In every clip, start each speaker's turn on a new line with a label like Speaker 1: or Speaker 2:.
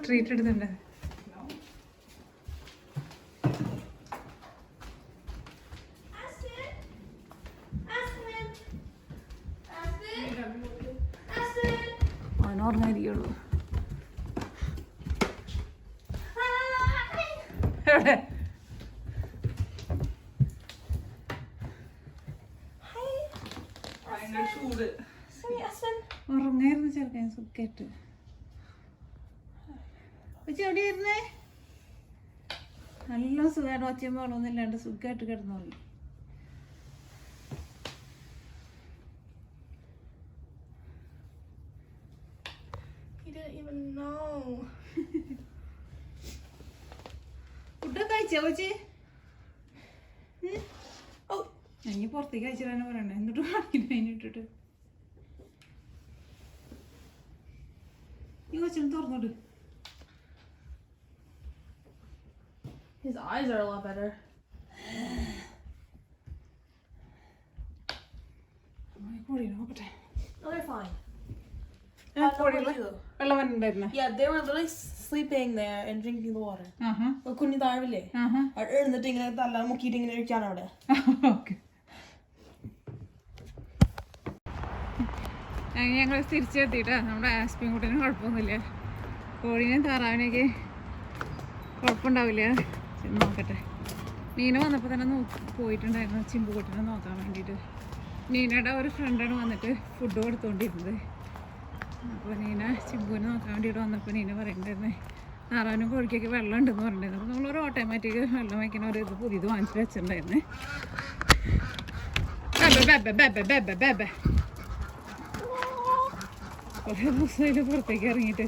Speaker 1: Treat എടുത്തുണ്ട്. അവനോർമ്മയിരിക്കുള്ളൂ. എവിടെ ഉറങ്ങായിരുന്നു ചെറുക്കാൻ സുഖമായിട്ട്. എവിടെയായിരുന്നേ? നല്ല സുഖമായിട്ട് ഒച്ചയും വെള്ളമൊന്നും ഇല്ലാണ്ട് സുഖമായിട്ട് കിടന്നോളൂ. ഫുഡൊക്കെ കഴിച്ചോ കൊച്ചി? ഞാൻ പുറത്തേക്ക് അയച്ചിട്ടാണ് പറയണ്ടേ, എന്നിട്ട് കാണിക്കണ അതിനിട്ടിട്ട്. ഈ കൊച്ചിനും തുറന്നോട്.
Speaker 2: His eyes are a lot better.
Speaker 1: നോക്കട്ടെ.
Speaker 2: Oh, they're fine.
Speaker 1: വെള്ളം വന്നിട്ടുണ്ടായിരുന്നേ?
Speaker 2: Yeah, they were literally sleeping there and drinking the water. കുഞ്ഞു താഴെ എഴുന്നിട്ട് ഇങ്ങനെ തല മുക്കിയിട്ട് ഇങ്ങനെ ഇരിക്കാണ് അവിടെ.
Speaker 1: ഞങ്ങൾ തിരിച്ചെത്തിയിട്ടാ. നമ്മുടെ ആസ്പിൻ കുട്ടീനും കുഴപ്പമൊന്നുമില്ല. കോഴീനെയും താറാവിനെയൊക്കെ കുഴപ്പമുണ്ടാവില്ല. ചെന്ന് നോക്കട്ടെ. നീന വന്നപ്പോൾ തന്നെ പോയിട്ടുണ്ടായിരുന്നു ചിമ്പുകുട്ടീനെ നോക്കാൻ വേണ്ടിയിട്ട്. നീനയുടെ ഒരു ഫ്രണ്ടാണ് വന്നിട്ട് ഫുഡ് കൊടുത്തുകൊണ്ടിരുന്നത്. അപ്പോൾ നീന ചിമ്പുവിനെ നോക്കാൻ വേണ്ടിയിട്ട് വന്നപ്പോൾ നീന പറയുന്നുണ്ടായിരുന്നേ താറാവിനും കോഴിക്കൊക്കെ വെള്ളം ഉണ്ടെന്ന് പറഞ്ഞിട്ടുണ്ടായിരുന്നു. അപ്പോൾ നമ്മളൊരു ഓട്ടോമാറ്റിക് വെള്ളം വയ്ക്കുന്ന ഒരു ഇത് പുതിയത് വാങ്ങിച്ചിട്ട് വെച്ചിട്ടുണ്ടായിരുന്നേ. കുറേ ദിവസമായിട്ട് പുറത്തേക്ക് ഇറങ്ങിയിട്ട്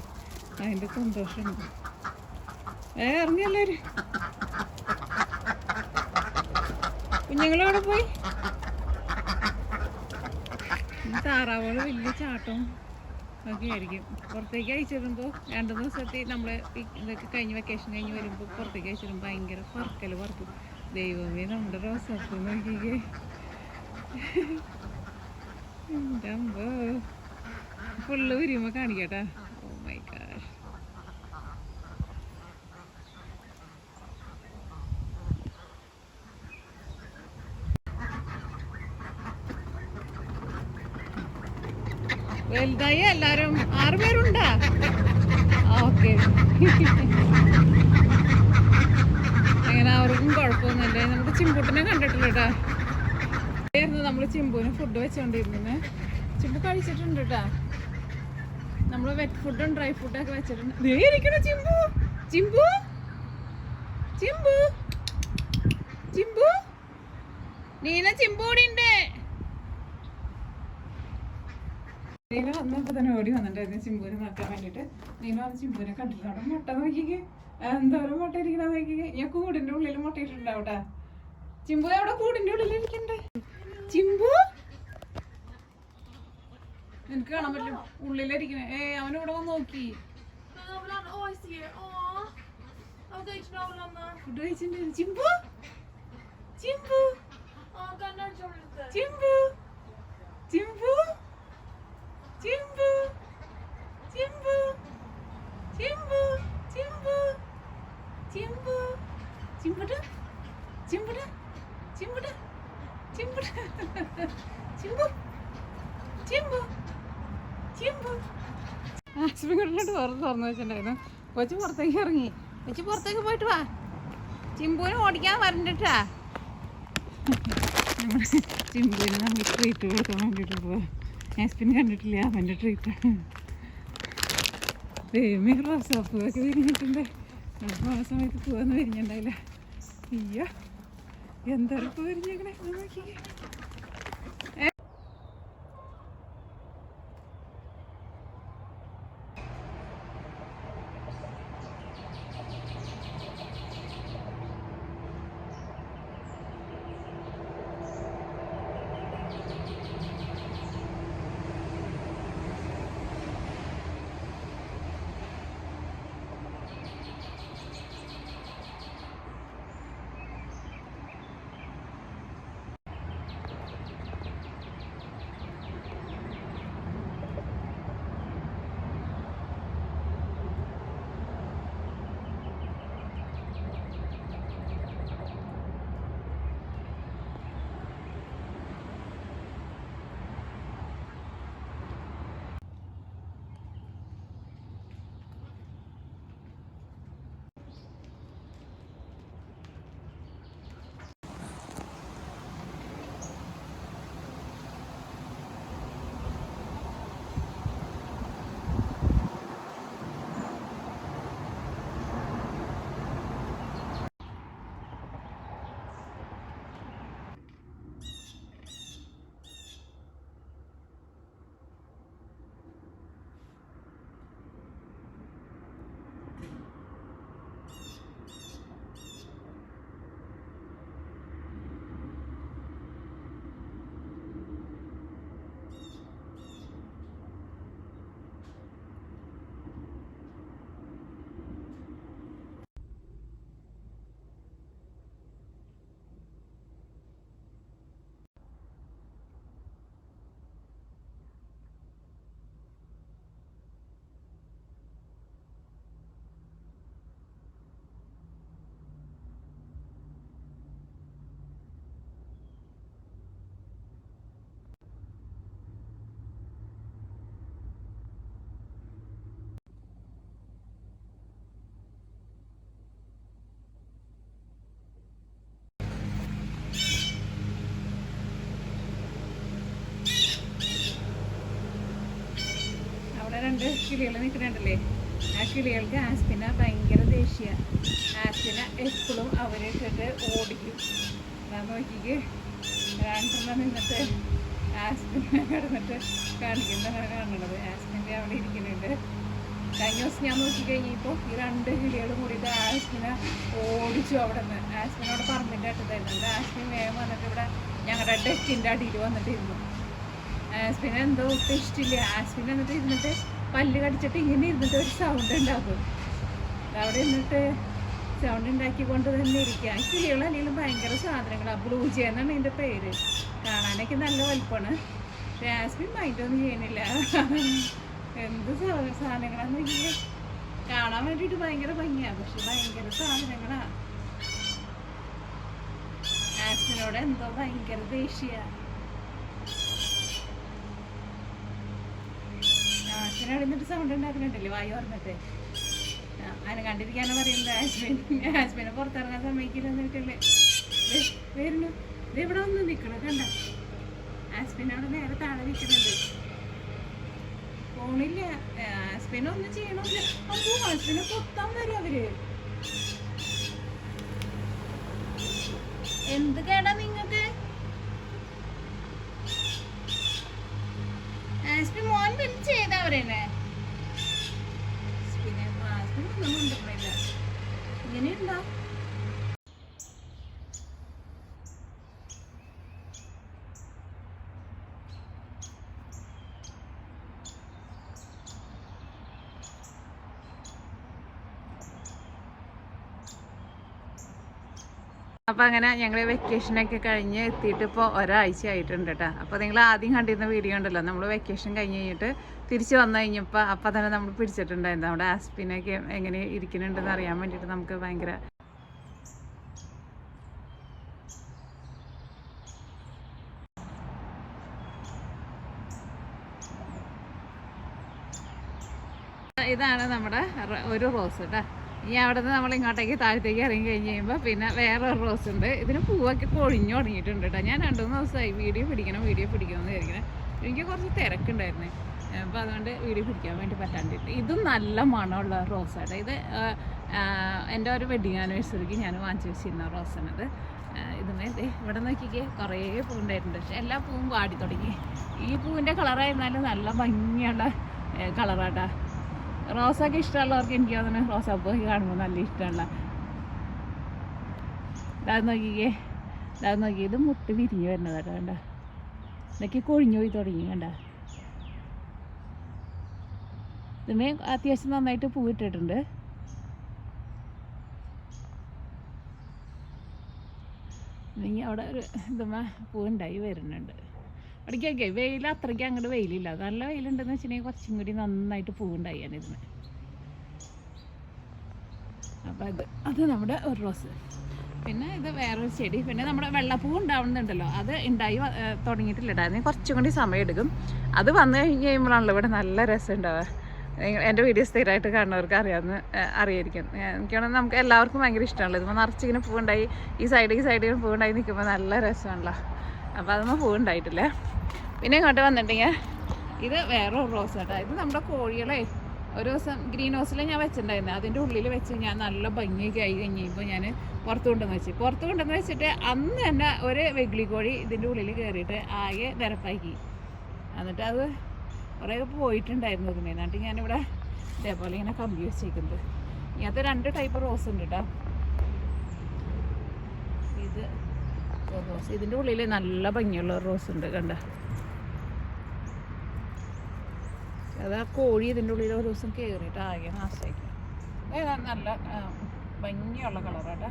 Speaker 1: അതിൻ്റെ സന്തോഷമുണ്ട്. ഇറങ്ങിയല്ലേര് കുഞ്ഞുങ്ങളവിടെ പോയി. താറാവുകൾ വലിയ ചാട്ടവും ഒക്കെ ആയിരിക്കും. പുറത്തേക്ക് അയച്ചിടുമ്പോൾ 2 ദിവസത്തെ നമ്മൾ ഇതൊക്കെ കഴിഞ്ഞ് വെക്കേഷൻ കഴിഞ്ഞ് വരുമ്പോൾ പുറത്തേക്ക് അയച്ചിടുമ്പോൾ ഭയങ്കര പറക്കും. ദൈവമേ, നമ്മുടെ റോസാപ്പൂ നോക്കിക്കേ. എൻ്റെ അമ്പോ ഫുള്ള് വരുമ്പോൾ കാണിക്കട്ടാ. Oh my God. വലുതായി എല്ലാരും 6 പേരുണ്ടാ? ഓക്കെ. അങ്ങനെ അവർക്കും കുഴപ്പമൊന്നുമില്ല. നമുക്ക് ചിമ്പൂട്ടിനെ കണ്ടിട്ടില്ല കേട്ടാ. നമ്മൾ ചിമ്പുവിന് ഫുഡ് വെച്ചോണ്ടിരുന്നേ. ചിമ്പു കഴിച്ചിട്ടുണ്ട് കേട്ടാ. നമ്മള് വെറ്റ് ഫുഡും ഡ്രൈ ഫുഡൊക്കെ വെച്ചിട്ടുണ്ട്. ചിമ്പു ചിമ്പു ചിമ്പു ചിമ്പു നീന ചിമ്പു കൂടി ഉണ്ട്. നീന വന്നപ്പോ തന്നെ ഓടി വന്നിട്ടുണ്ടായിരുന്നു ചിമ്പുവിനെ നോക്കാൻ വേണ്ടിട്ട്. നീന വന്ന് ചിമ്പുവിനെ കണ്ടില്ല. അവിടെ മുട്ട നോക്കിക്കേ, എന്തോരം മുട്ട ഇരിക്കണ നോക്കിക്കേ. ഞാൻ കൂടിന്റെ ഉള്ളിൽ മുട്ടയിട്ടുണ്ടാവട്ടെ. ചിമ്പു അവിടെ കൂടിന്റെ ഉള്ളിൽ ഇരിക്കണ്ടേ? ചിമ്പു എനിക്ക് കാണാൻ പറ്റും ഉള്ളിലിരിക്കണേ. അവനിവിടെ വന്ന് നോക്കി. ഫുഡ് കഴിച്ചിട്ടുണ്ട്. ചിമ്പു ചിമ്പു ചിമ്പു ചിമ്പു ചിമ്പു ചിമ്പു ചിമ്പു ചിമ്പു ചിമ്പു ചിമ്പുട ചിമ്പുട ചിമ്പുട ചിമ്പുട ചിമ്പു ചിമ്പു ചിമ്പു. ആസ്പിങ്ങോട്ട് തുറന്നു വെച്ചിട്ടുണ്ടായിരുന്നു. കൊച്ചു പുറത്തേക്ക് ഇറങ്ങി. കൊച്ചു പുറത്തേക്ക് പോയിട്ട് വാ. ചിമ്പുവിനെ ഓടിക്കാൻ വരണ്ടിട്ടാ. നമ്മൾ ചിമ്പുവിന് നമ്മൾ ട്രീറ്റ് കൊടുക്കാൻ വേണ്ടിയിട്ട് പോവാ. ആസ്പിൻ കണ്ടിട്ടില്ല, അവൻ്റെ ട്രീറ്റ്. ദൈവമേ, റോസാപ്പൂവൊക്കെ വിരിഞ്ഞിട്ടുണ്ട്. അപ്പോൾ ആ സമയത്ത് പൂവൊന്നും വിരിഞ്ഞിട്ടുണ്ടായില്ല. അയ്യോ, എന്തൊരു പൂ വിരിഞ്ഞേക്കണേ നോക്കിക്കേ. അവിടെ 2 കിളികൾ നിൽക്കുന്നുണ്ടല്ലേ, ആ കിളികൾക്ക് ആസ്പിനെ ഭയങ്കര ദേഷ്യ. ആസ്പിനെ എപ്പോഴും അവരെ ഇട്ടിട്ട് ഓടിക്കും. ഞാൻ നോക്കിക്ക് 2 നിന്നിട്ട് ആസ്പിനെ കിടന്നിട്ട് കാണിക്കുന്നതാണ് കാണുന്നത്. ആസ്പിൻ്റെ അവിടെ ഇരിക്കുന്നുണ്ട്. കഴിഞ്ഞ ദിവസം ഞാൻ നോക്കിക്കഴിഞ്ഞപ്പോൾ ഈ 2 കിളികളും കൂടിയിട്ട് ആസ്പിനെ ഓടിച്ചു. അവിടെ നിന്ന് ആസ്പിനോട് പറമ്പിൻ്റെ അടുത്തായിരുന്നു. ആസ്പിൻ വേഗം വന്നിട്ട് ഇവിടെ ഞങ്ങളുടെ ഡെക്കിൻ്റെ അടിയിൽ വന്നിട്ടിരുന്നു. ആസ്പിനെ എന്തോ ഒട്ടും ഇഷ്ടമില്ല. ആസ്പിൻ എന്നിട്ട് ഇരുന്നിട്ട് പല്ല് കടിച്ചിട്ട് ഇങ്ങനെ ഇരുന്നിട്ട് ഒരു സൗണ്ട് ഉണ്ടാക്കും. അവിടെ ഇരുന്നിട്ട് സൗണ്ട് ഉണ്ടാക്കിക്കൊണ്ട് തന്നെ ഇരിക്കുക. കിളികളല്ലെങ്കിലും ഭയങ്കര സാധനങ്ങളാണ്. ബ്ലൂ ജേ എന്നാണ് ഇതിൻ്റെ പേര്. കാണാനൊക്കെ നല്ല വലുപ്പമാണ്. പക്ഷേ ആസ്പിൻ മൈൻഡൊന്നും ചെയ്യുന്നില്ല. എന്ത് സാധനങ്ങളാന്ന് വെച്ചാൽ കാണാൻ വേണ്ടിയിട്ട് ഭയങ്കര ഭംഗിയാണ്, പക്ഷെ ഭയങ്കര സാധനങ്ങളാണ്. ആസ്പിനോട് എന്തോ ഭയങ്കര ദേഷ്യ. ആസ്പിനോട് എന്നിട്ട് സൗണ്ട് ഉണ്ടാക്കുന്നുണ്ടല്ലേ വായു പറഞ്ഞിട്ട്. അതിനെ കണ്ടിരിക്കാനോ പറയുന്നത് ആസ്പിനെ പുറത്തിറങ്ങാൻ സമ്മതിക്കില്ല എന്നിട്ടല്ലേ വരുന്നു. ഇത് ഇവിടെ ഒന്ന് നിൽക്കണം കണ്ട. ആസ്പിനോട് നേരെ താഴെ നിൽക്കുന്നുണ്ട്. ഫോണില്ല. ആസ്പിനെ ഒന്നും ചെയ്യണില്ല. അപ്പോ ആസ്പിനെ കൊത്താൻ വരും അവര്. എന്ത് കേടാ നിങ്ങൾക്ക്? ആസ്പിൻ മോൻ പിന്നെ ചെയ്തവരെന്നെ ആസ്പിനൊന്നും കൊണ്ടുപോയില്ല. ഇങ്ങനെയുണ്ടോ? അപ്പോൾ അങ്ങനെ ഞങ്ങൾ വെക്കേഷനൊക്കെ കഴിഞ്ഞ് എത്തിയിട്ട് ഇപ്പോൾ ഒരാഴ്ച ആയിട്ടുണ്ട് കേട്ടോ. അപ്പോൾ നിങ്ങൾ ആദ്യം കണ്ടിരുന്ന വീഡിയോ ഉണ്ടല്ലോ, നമ്മൾ വെക്കേഷൻ കഴിഞ്ഞ് കഴിഞ്ഞിട്ട് തിരിച്ച് വന്നു കഴിഞ്ഞപ്പോൾ അപ്പോൾ തന്നെ നമ്മൾ പിടിച്ചിട്ടുണ്ടായിരുന്നു. നമ്മുടെ ആസ്പിനൊക്കെ എങ്ങനെ ഇരിക്കുന്നുണ്ടെന്ന് അറിയാൻ വേണ്ടിയിട്ട് നമുക്ക് ഭയങ്കര ഇതാണ് നമ്മുടെ ഒരു റോസ് കേട്ടോ. ഇനി അവിടെ നിന്ന് നമ്മൾ ഇങ്ങോട്ടേക്ക് താഴത്തേക്ക് ഇറങ്ങി കഴിഞ്ഞ് കഴിയുമ്പോൾ പിന്നെ വേറെ ഒരു റോസ് ഉണ്ട്. ഇതിന് പൂവൊക്കെ കൊഴിഞ്ഞു തുടങ്ങിയിട്ടുണ്ട് കേട്ടോ. ഞാൻ 2-3 ദിവസമായി വീഡിയോ പിടിക്കണം എന്ന് വിചാരിക്കണം. എനിക്ക് കുറച്ച് തിരക്കുണ്ടായിരുന്നേ, അപ്പോൾ അതുകൊണ്ട് വീഡിയോ പിടിക്കാൻ വേണ്ടി പറ്റാണ്ടിട്ട്. ഇതും നല്ല മണമുള്ള റോസാണ്. ഇത് എൻ്റെ ഒരു വെഡിങ് ആനിവേഴ്സറിക്ക് ഞാൻ വാങ്ങിച്ചു വെച്ചിരുന്ന റോസാണിത്. ഇതുമേ ഇവിടെ നോക്കിക്കേ കുറേ പൂവുണ്ടായിട്ടുണ്ട്. പക്ഷെ എല്ലാ പൂവും വാടി തുടങ്ങി. ഈ പൂവിൻ്റെ കളറായിരുന്നാലും നല്ല ഭംഗിയുള്ള കളറാട്ടാ. റോസൊക്കെ ഇഷ്ടമുള്ളവർക്ക് എനിക്ക് തോന്നുന്നു റോസാപ്പൂ കാണുമ്പോൾ നല്ല ഇഷ്ടമുള്ള. ഇതാത് നോക്കിക്കേ, ഇത് മുട്ട് വിരിഞ്ഞ് വരുന്നതാട്ടോ. കണ്ട ഇതൊക്കെ കൊഴിഞ്ഞു പോയി തുടങ്ങി. കണ്ട ഇതുമേ അത്യാവശ്യം നന്നായിട്ട് പൂവിട്ടിട്ടുണ്ട്. ഇനി അവിടെ ഒരു ഇതുമേ പൂവുണ്ടായി വരുന്നുണ്ട്. ഇടയ്ക്കൊക്കെ വെയിൽ അത്രയ്ക്ക് അങ്ങോട്ട് വെയിലില്ല. നല്ല വെയിലുണ്ടെന്ന് വെച്ചിട്ടുണ്ടെങ്കിൽ കുറച്ചും കൂടി നന്നായിട്ട് പൂവുണ്ടായി ഇതിന്. അപ്പം അത് നമ്മുടെ ഒരു റോസ്. പിന്നെ ഇത് വേറൊരു ചെടി. പിന്നെ നമ്മുടെ വെള്ളപ്പൂ ഉണ്ടാവുന്നുണ്ടല്ലോ, അത് ഉണ്ടായി തുടങ്ങിയിട്ടില്ല. അതിന് കുറച്ചും കൂടി സമയം എടുക്കും. അത് വന്നു കഴിഞ്ഞ് കഴിയുമ്പോഴാണല്ലോ ഇവിടെ നല്ല രസം ഉണ്ടാവുക. എൻ്റെ വീഡിയോ സ്ഥിരമായിട്ട് കാണുന്നവർക്ക് അറിയായിരിക്കും. എനിക്കാണെങ്കിൽ നമുക്ക് എല്ലാവർക്കും ഭയങ്കര ഇഷ്ടമാണല്ലോ. ഇതിപ്പോൾ നിറച്ചിങ്ങനെ പൂവുണ്ടായി ഈ സൈഡിൽ പൂവുണ്ടായി നിൽക്കുമ്പോൾ നല്ല രസമാണല്ലോ. അപ്പോൾ അതൊന്നും പൂവുണ്ടായിട്ടില്ല. പിന്നെ ഇങ്ങോട്ട് വന്നിട്ടുണ്ടെങ്കിൽ ഇത് വേറെ റോസ് കേട്ടോ. ഇത് നമ്മുടെ കോഴികളെ ഒരു ദിവസം ഗ്രീൻ ഹൗസിൽ ഞാൻ വെച്ചിട്ടുണ്ടായിരുന്നു. അതിൻ്റെ ഉള്ളിൽ വെച്ച് ഞാൻ നല്ല ഭംഗിയൊക്കെ ആയി കഴിഞ്ഞപ്പോൾ ഞാൻ പുറത്ത് കൊണ്ടുവന്ന് വെച്ചിട്ട് അന്ന് തന്നെ ഒരു വെഗ്ലി കോഴി ഇതിൻ്റെ ഉള്ളിൽ കയറിയിട്ട് ആകെ നിരപ്പാക്കി. എന്നിട്ട് അത് കുറേ പോയിട്ടുണ്ടായിരുന്നു. ഇതിനെ എന്നിട്ട് ഞാനിവിടെ ഇതേപോലെ ഇങ്ങനെ കമ്പി വെച്ചേക്കുന്നത്. ഇങ്ങനത്തെ 2 ടൈപ്പ് റോസ് ഉണ്ട് കേട്ടോ. ഇത് റോസ്, ഇതിൻ്റെ ഉള്ളിൽ നല്ല ഭംഗിയുള്ള റോസ് ഉണ്ട് കണ്ട. അത് ആ കോഴി ഇതിൻ്റെ ഉള്ളിൽ ഒരു ദിവസം കയറിയിട്ട് ആകെ നാശമാക്കി. നല്ല ഭംഗിയുള്ള കളറാട്ടാ.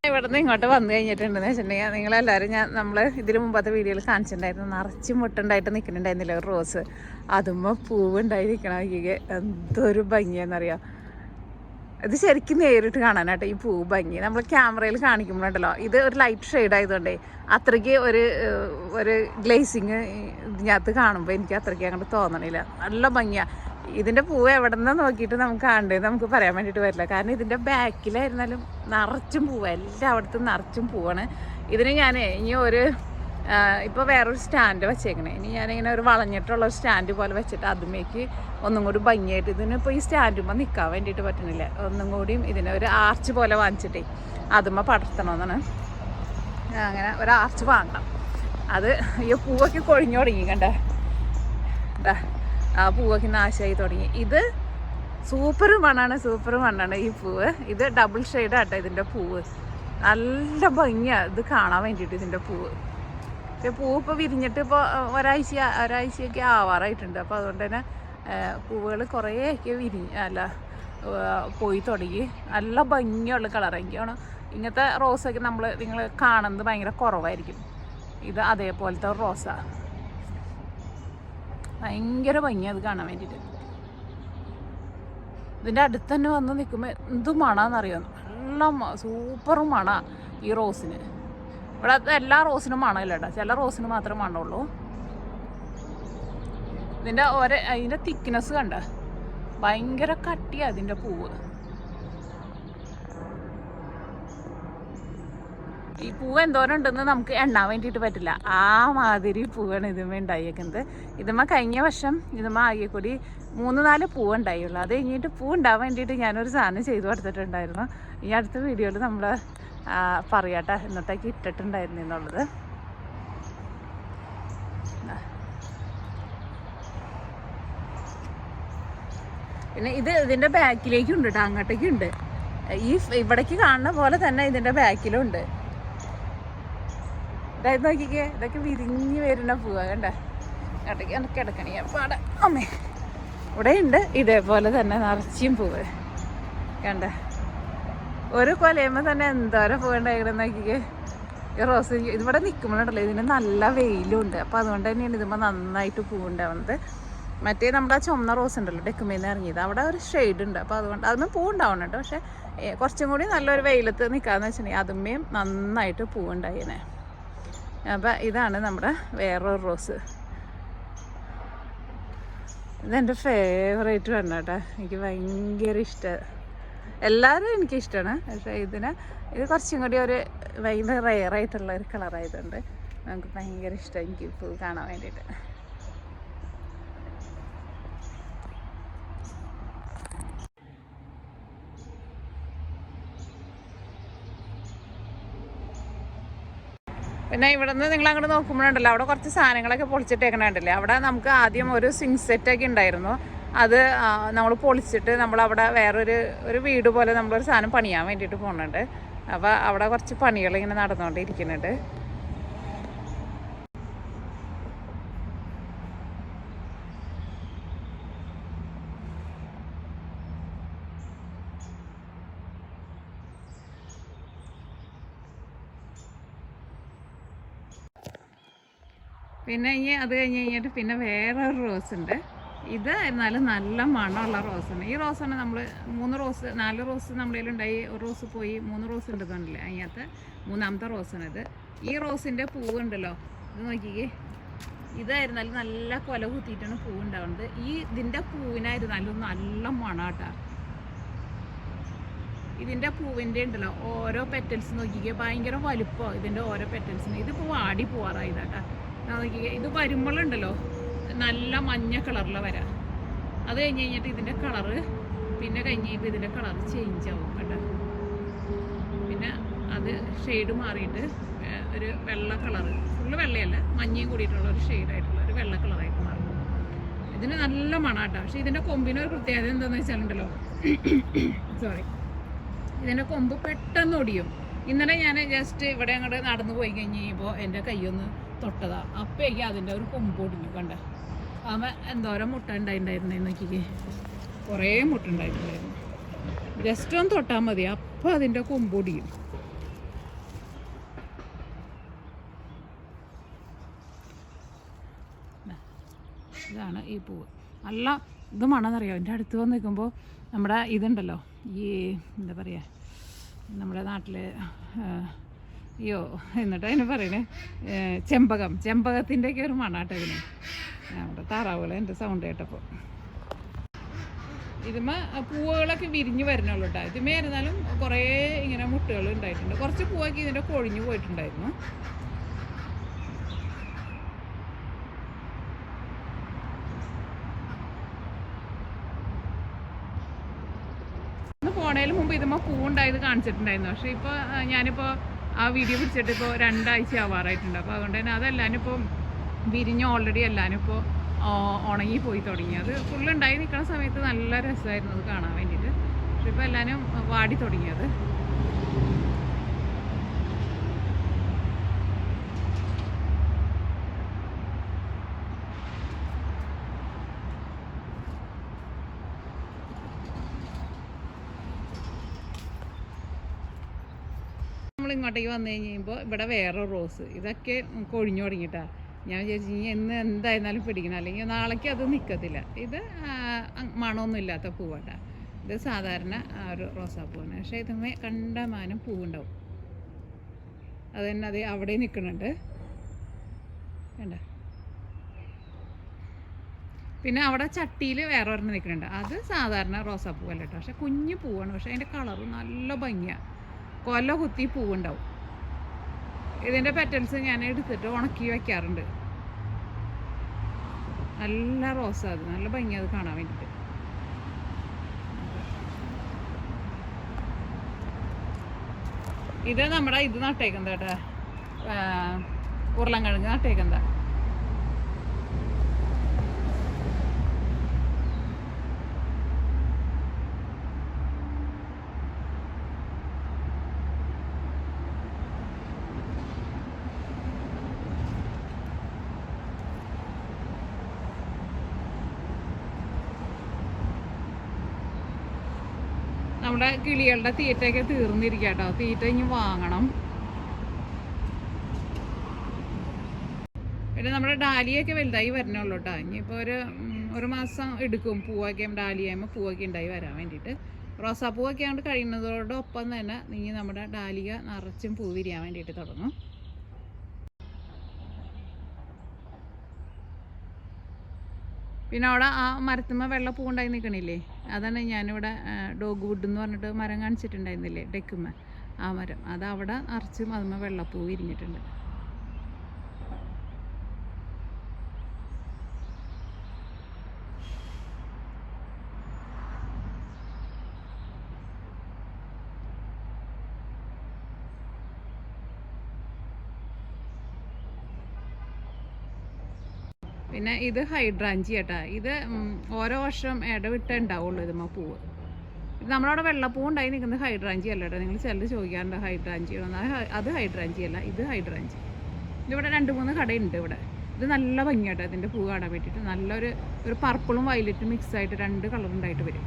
Speaker 1: ഇവിടുന്ന് ഇങ്ങോട്ട് വന്നു കഴിഞ്ഞിട്ടുണ്ടെന്ന് വെച്ചിട്ടുണ്ടെങ്കിൽ നിങ്ങളെല്ലാവരും നമ്മൾ ഇതിന് മുമ്പത്തെ വീഡിയോയിൽ കാണിച്ചിട്ടുണ്ടായിരുന്നു. നിറച്ചും മുട്ടുണ്ടായിട്ട് നിൽക്കുന്നുണ്ടായിരുന്നില്ല ഒരു റോസ്. അതുമ്പോൾ പൂവുണ്ടായി നിൽക്കണമെങ്കിൽ എന്തൊരു ഭംഗിയാണെന്നറിയാം. ഇത് ശരിക്കും നേരിട്ട് കാണാനായിട്ട് ഈ പൂ ഭംഗി. നമ്മൾ ക്യാമറയിൽ കാണിക്കുമ്പോഴുണ്ടല്ലോ, ഇത് ഒരു ലൈറ്റ് ഷെയ്ഡ് ആയതുകൊണ്ടേ അത്രയ്ക്ക് ഒരു ഗ്ലേസിങ് ഇതിനകത്ത് കാണുമ്പോൾ എനിക്ക് അത്രയ്ക്ക് അങ്ങോട്ട് തോന്നണില്ല. നല്ല ഭംഗിയാണ്. ഇതിൻ്റെ പൂവ് എവിടെ നിന്ന് നോക്കിയിട്ട് നമുക്ക് കാണണ്ടേ നമുക്ക് പറയാൻ വേണ്ടിയിട്ട് പറ്റില്ല. കാരണം ഇതിൻ്റെ ബാക്കിലായിരുന്നാലും നിറച്ചും പൂവ്, എല്ലായിടത്തും നിറച്ചും പൂവാണ്. ഇതിന് ഞാൻ ഇനി ഇപ്പോൾ വേറൊരു സ്റ്റാൻഡ് വെച്ചേക്കണേ. ഇനി ഞാനിങ്ങനെ ഒരു വളഞ്ഞിട്ടുള്ള ഒരു സ്റ്റാൻഡ് പോലെ വെച്ചിട്ട് അതുമേക്ക് ഒന്നും കൂടി ഭംഗിയായിട്ട്, ഇതിനിപ്പോൾ ഈ സ്റ്റാൻഡുമ്പോൾ നിൽക്കാൻ വേണ്ടിയിട്ട് പറ്റണില്ല, ഒന്നും കൂടിയും ഇതിനെ ഒരു ആർച്ച് പോലെ വാങ്ങിച്ചിട്ടേ അതുമ്മ പടർത്തണമെന്നാണ്. അങ്ങനെ ഒരു ആർച്ച് വാങ്ങണം. അത് ഈ പൂവൊക്കെ കൊഴിഞ്ഞു തുടങ്ങി കണ്ട, ആ പൂവൊക്കെ നാശമായി തുടങ്ങി. ഇത് സൂപ്പർ മണ്ണാണ് ഈ പൂവ്. ഇത് ഡബിൾ ഷെയ്ഡാട്ടോ ഇതിൻ്റെ പൂവ്. നല്ല ഭംഗിയാണ് ഇത് കാണാൻ വേണ്ടിയിട്ട് ഇതിൻ്റെ പൂവ്. പക്ഷെ പൂവ് ഇപ്പോൾ വിരിഞ്ഞിട്ട് ഇപ്പോൾ ഒരാഴ്ചയൊക്കെ ആവാറായിട്ടുണ്ട്. അപ്പോൾ അതുകൊണ്ട് തന്നെ പൂവുകൾ കുറേയൊക്കെ പോയി തുടങ്ങി. നല്ല ഭംഗിയുള്ള കളർ. എനിക്കാണ് ഇങ്ങനത്തെ റോസൊക്കെ നിങ്ങൾ കാണുന്നത് ഭയങ്കര കുറവായിരിക്കും. ഇത് അതേപോലത്തെ റോസാ, ഭയങ്കര ഭംഗിയാണ് അത് കാണാൻ വേണ്ടിയിട്ട്. ഇതിൻ്റെ അടുത്ത് തന്നെ വന്ന് നിൽക്കുമ്പോൾ എന്ത് മണമെന്നറിയാം, നല്ല സൂപ്പർ മണ ഈ റോസിന്. ഇവിടെ എല്ലാ റോസിനും മണമില്ല കേട്ടോ, ചില റോസിന് മാത്രമേ മണമുള്ളൂ. അതിൻ്റെ തിക്നെസ് കണ്ട, ഭയങ്കര കട്ടിയാണ് അതിൻ്റെ പൂവ്. ഈ പൂവ് എന്തോരം ഉണ്ടെന്ന് നമുക്ക് എണ്ണാൻ വേണ്ടിയിട്ട് പറ്റില്ല, ആ മാതിരി പൂവാണ് ഇതുമ്മ ഉണ്ടായേക്കുന്നത്. ഇതുമ്മ കഴിഞ്ഞ വർഷം ആകെ കൂടി 3-4 പൂവ് ഉണ്ടായുള്ളൂ. അത് കഴിഞ്ഞിട്ട് പൂ ഉണ്ടാവാൻ വേണ്ടിയിട്ട് ഞാനൊരു സാധനം ചെയ്തു കൊടുത്തിട്ടുണ്ടായിരുന്നു. ഈ അടുത്ത വീഡിയോയിൽ നമ്മൾ പറയാട്ടെ എന്നിട്ടേക്ക് ഇട്ടിട്ടുണ്ടായിരുന്നു എന്നുള്ളത്. പിന്നെ ഇതിൻ്റെ ബാക്കിലേക്കുണ്ട് കേട്ടോ, അങ്ങോട്ടേക്കുണ്ട്. ഇവിടേക്ക് കാണുന്ന പോലെ തന്നെ ഇതിൻ്റെ ബാക്കിലുണ്ട്. ഇതായത് നോക്കിക്കേ, ഇതൊക്കെ വിരിഞ്ഞ് വരുന്ന പൂവാ കണ്ട. ഇടയ്ക്ക് കിടക്കണേ പാടെ അമ്മേ. ഇവിടെ ഉണ്ട് ഇതേപോലെ തന്നെ നിറച്ചും പൂവ് കണ്ട. ഒരു കൊലയുമ്പോൾ തന്നെ എന്തോരം പൂവുണ്ടായിക്കണെന്ന് നോക്കിക്കേ. ഈ റോസ് ഇതിവിടെ നിൽക്കുമ്പോഴുണ്ടല്ലോ ഇതിന് നല്ല വെയിലുണ്ട്. അപ്പോൾ അതുകൊണ്ട് തന്നെയാണ് ഇതുമ്പോൾ നന്നായിട്ട് പൂവുണ്ടാവുന്നത്. മറ്റേ നമ്മുടെ ആ ചുമന്ന റോസ് ഉണ്ടല്ലോ ഡെക്കുമേന്ന് ഇറങ്ങിയത്, അവിടെ ഒരു ഷെയ്ഡ് ഉണ്ട്. അപ്പോൾ അതുകൊണ്ട് അതിന് പൂവുണ്ടാവുന്നുണ്ട്. പക്ഷേ കുറച്ചും കൂടി നല്ലൊരു വെയിലത്ത് നിൽക്കാമെന്ന് വെച്ചിട്ടുണ്ടെങ്കിൽ അതുമ്മേയും നന്നായിട്ട് പൂവുണ്ടായിനെ. അപ്പം ഇതാണ് നമ്മുടെ വേറൊരു റോസ്. ഇതെൻ്റെ ഫേവറേറ്റ് വേണ്ട കേട്ടോ, എനിക്ക് ഭയങ്കര ഇഷ്ടമാണ്. എല്ലാവരും എനിക്കിഷ്ടമാണ്. പക്ഷേ ഇത് കുറച്ചും കൂടി ഒരു ഭയങ്കര റെയറായിട്ടുള്ള ഒരു കളറായതുകൊണ്ട് നമുക്ക് ഭയങ്കര ഇഷ്ടമാണ് എനിക്ക് പൂ കാണാൻ വേണ്ടിയിട്ട്. പിന്നെ ഇവിടെ നിന്ന് നിങ്ങൾ അങ്ങോട്ട് നോക്കുമ്പോഴുണ്ടല്ലോ അവിടെ കുറച്ച് സാധനങ്ങളൊക്കെ പൊളിച്ചിട്ടേക്കണുണ്ടല്ലേ. അവിടെ നമുക്ക് ആദ്യം ഒരു സിങ്ക് സെറ്റൊക്കെ ഉണ്ടായിരുന്നു. അത് നമ്മൾ പൊളിച്ചിട്ട് നമ്മളവിടെ വേറൊരു വീട് പോലെ നമ്മളൊരു സാധനം പണിയാൻ വേണ്ടിയിട്ട് പോകുന്നുണ്ട്. അപ്പോൾ അവിടെ കുറച്ച് പണികൾ ഇങ്ങനെ നടന്നുകൊണ്ടിരിക്കുന്നുണ്ട്. പിന്നെ അത് കഴിഞ്ഞ് കഴിഞ്ഞിട്ട് പിന്നെ വേറൊരു റോസ് ഉണ്ട്. ഇത് എന്നാലും നല്ല മണമുള്ള റോസാണ്. ഈ റോസാണ് നമ്മൾ 4 റോസ് നമ്മുടെ കയ്യിലുണ്ടായി. ഒരു റോസ് പോയി, 3 റോസ് ഉണ്ടെന്നുണ്ടല്ലേ, അതിനകത്ത് 3ാമത്തെ റോസാണിത്. ഈ റോസിൻ്റെ പൂവുണ്ടല്ലോ, ഇത് നോക്കിക്കേ, ഇതായിരുന്നാലും നല്ല കൊല കുത്തിയിട്ടാണ് പൂവുണ്ടാവുന്നത്. ഇതിൻ്റെ പൂവിനായിരുന്നാലും നല്ല മണാട്ടാ. ഇതിൻ്റെ പൂവിൻ്റെ ഉണ്ടല്ലോ ഓരോ പെറ്റൽസ് നോക്കിക്കേ, ഭയങ്കര വലുപ്പമാണ് ഇതിൻ്റെ ഓരോ പെറ്റൽസിന്. ഇതിപ്പോൾ വാടി പോവാറായതാട്ടാ. നോക്കിക്കേ, ഇത് വരുമ്പോഴുണ്ടല്ലോ നല്ല മഞ്ഞ കളറിൽ വരാം. അത് കഴിഞ്ഞ് കഴിഞ്ഞിട്ട് ഇതിൻ്റെ കളറ് പിന്നെ കഴിഞ്ഞപ്പോൾ ഇതിൻ്റെ കളറ് ചേഞ്ച് ആവും കേട്ടോ. പിന്നെ അത് ഷെയ്ഡ് മാറിയിട്ട് ഒരു വെള്ള കളറ്, ഫുള്ള് വെള്ളയല്ല മഞ്ഞയും കൂടിയിട്ടുള്ള ഒരു ഷെയ്ഡായിട്ടുള്ള ഒരു വെള്ള കളറായിട്ട് മാറും. ഇതിന് നല്ല മണാട്ടോ. പക്ഷേ ഇതിൻ്റെ കൊമ്പിനൊരു പ്രത്യേകത എന്താണെന്ന് വെച്ചാലുണ്ടല്ലോ, സോറി, ഇതിൻ്റെ കൊമ്പ് പെട്ടെന്ന് ഒടിയും. ഇന്നലെ ഞാൻ ജസ്റ്റ് ഇവിടെ അങ്ങോട്ട് നടന്നു പോയി കഴിഞ്ഞ് കഴിയുമ്പോൾ എൻ്റെ കൈയൊന്ന് തൊട്ടതാ, അപ്പോഴേക്കും അതിൻ്റെ ഒരു കൊമ്പ് ഒടിഞ്ഞു കണ്ട. അവൻ എന്തോരം മുട്ട ഉണ്ടായിട്ടുണ്ടായിരുന്നേന്ന് നോക്കിക്കേ, കുറേ മുട്ട ഉണ്ടായിട്ടുണ്ടായിരുന്നു. ജസ്റ്റ് ഒന്ന് തൊട്ടാൽ മതി, അപ്പോൾ അതിൻ്റെ കൊമ്പ് ഒടിയും. ഇതാണ് ഈ പൂവ്. നല്ല ഇത് മണമെന്നറിയാം. എൻ്റെ അടുത്ത് വന്ന് നിൽക്കുമ്പോൾ നമ്മുടെ ഇതുണ്ടല്ലോ, ഈ എന്താ പറയുക, നമ്മുടെ നാട്ടിൽ എന്നിട്ട് അതിന് പറയണേ ചെമ്പകത്തിൻ്റെയൊക്കെ ഒരു മണാട്ടോ ഇതിന്. നമ്മുടെ താറാവുകൾ എൻ്റെ സൗണ്ട് കേട്ടപ്പോൾ. ഇതുമ്മ പൂവുകളൊക്കെ വിരിഞ്ഞ് വരണുള്ളൂ കേട്ടോ. ഇതുമേ ഇരുന്നാലും കുറേ ഇങ്ങനെ മുട്ടുകൾ ഉണ്ടായിട്ടുണ്ട്. കുറച്ച് പൂവൊക്കെ ഇതിൻ്റെ കൊഴിഞ്ഞു പോയിട്ടുണ്ടായിരുന്നു. പോണേന് മുമ്പ് ഇതുമ്മ പൂവുണ്ടായത് കാണിച്ചിട്ടുണ്ടായിരുന്നു. പക്ഷേ ഇപ്പോൾ ഞാനിപ്പോൾ ആ വീഡിയോ പിടിച്ചിട്ട് ഇപ്പോൾ 2 ആഴ്ച ആവാറായിട്ടുണ്ട്. അപ്പോൾ അതുകൊണ്ട് തന്നെ അതെല്ലാനും ഇപ്പോൾ വിരിഞ്ഞ് ഓൾറെഡി എല്ലാനും ഇപ്പോൾ ഉണങ്ങി പോയി തുടങ്ങി. അത് ഫുള്ളുണ്ടായി നിൽക്കുന്ന സമയത്ത് നല്ല രസമായിരുന്നു അത് കാണാൻ വേണ്ടിയിട്ട്. പക്ഷെ ഇപ്പോൾ എല്ലാനും വാടി തുടങ്ങിയത്. നമ്മൾ ഇങ്ങോട്ടേക്ക് വന്നു കഴിയുമ്പോൾ ഇവിടെ വേറെ റോസ് ഇതൊക്കെ കൊഴിഞ്ഞു തുടങ്ങിയിട്ടാണ്. ഞാൻ വിചാരിച്ചു ഇനി എന്തായിരുന്നാലും പിടിക്കണം, അല്ലെങ്കിൽ നാളേക്ക് അത് നിൽക്കത്തില്ല. ഇത് മണമൊന്നും ഇല്ലാത്ത പൂവാട്ട. ഇത് സാധാരണ ഒരു റോസാപ്പൂവാണ്. പക്ഷേ ഇതുമേ കണ്ടമാനം പൂവുണ്ടാവും. അത് തന്നെ അത് അവിടെ നിൽക്കുന്നുണ്ട് വേണ്ട. പിന്നെ അവിടെ ചട്ടിയിൽ വേറെ ഒരെണ്ണം നിൽക്കുന്നുണ്ട്. അത് സാധാരണ റോസാപ്പൂവല്ല കേട്ടോ. പക്ഷെ കുഞ്ഞു പൂവാണ്. പക്ഷേ അതിൻ്റെ കളറ് നല്ല ഭംഗിയാണ്. കൊല കുത്തി പൂവുണ്ടാവും. ഇതിൻ്റെ പെറ്റൽസ് ഞാൻ എടുത്തിട്ട് ഉണക്കി വയ്ക്കാറുണ്ട്. നല്ല റോസ, അത് നല്ല ഭംഗി അത് കാണാൻ വേണ്ടിയിട്ട്. ഇത് നമ്മുടെ ഇത് നട്ടേക്കുന്നതാ കേട്ടോ, ഉരുളൻകിഴങ്ങ് നട്ടേക്കുന്നതാ. നമ്മുടെ കിളികളുടെ തീറ്റയൊക്കെ തീർന്നിരിക്കുക കേട്ടോ. തീറ്റ ഇനി വാങ്ങണം. പിന്നെ നമ്മുടെ ഡാലിയൊക്കെ വലുതായി വരണുള്ളൂ കേട്ടോ. ഇനിയിപ്പോൾ ഒരു മാസം എടുക്കും പൂവൊക്കെ ഡാലിയാകുമ്പോൾ പൂവൊക്കെ ഉണ്ടായി വരാൻ വേണ്ടിയിട്ട്. റോസാപ്പൂവൊക്കെ ആണ്ട് കഴിയുന്നതോടൊപ്പം തന്നെ ഇനി നമ്മുടെ ഡാലിയ നിറച്ചും പൂ വിരിയാൻ വേണ്ടിയിട്ട് തുടങ്ങും. പിന്നെ അവിടെ ആ മരത്തുമ്മ വെള്ള പൂ ഉണ്ടായി നിൽക്കണില്ലേ, അതാണ് ഞാനിവിടെ ഡോഗ് വുഡ് എന്ന് പറഞ്ഞിട്ട് മരം കാണിച്ചിട്ടുണ്ടായിരുന്നില്ലേ ഡെക്കുമ്മ, ആ മരം. അത് അവിടെ നിറച്ചും അതുമ്മ വെള്ളപ്പൂ വിരിഞ്ഞിട്ടുണ്ട്. പിന്നെ ഇത് ഹൈഡ്രാഞ്ചി കേട്ടോ. ഇത് ഓരോ വർഷം ഇടവിട്ടേ ഉണ്ടാവുള്ളൂ ഇതുമ്മ പൂവ്. ഇത് നമ്മളവിടെ വെള്ളപ്പൂ ഉണ്ടായി നിൽക്കുന്നത് ഹൈഡ്രാഞ്ചി അല്ല കേട്ടോ. നിങ്ങൾ ചിലർ ചോദിക്കാറുണ്ട് ഹൈഡ്രാഞ്ചി ആണോ. അത് ഹൈഡ്രാഞ്ചി അല്ല, ഇത് ഹൈഡ്രാഞ്ചി. ഇതിവിടെ 2-3 കടയുണ്ട് ഇവിടെ. ഇത് നല്ല ഭംഗിയാട്ടോ ഇതിൻ്റെ പൂ കാണാൻ വേണ്ടിയിട്ട്. നല്ലൊരു പർപ്പിളും വയലറ്റും മിക്സ് ആയിട്ട് 2 കളർ ഉണ്ടായിട്ട് വരും.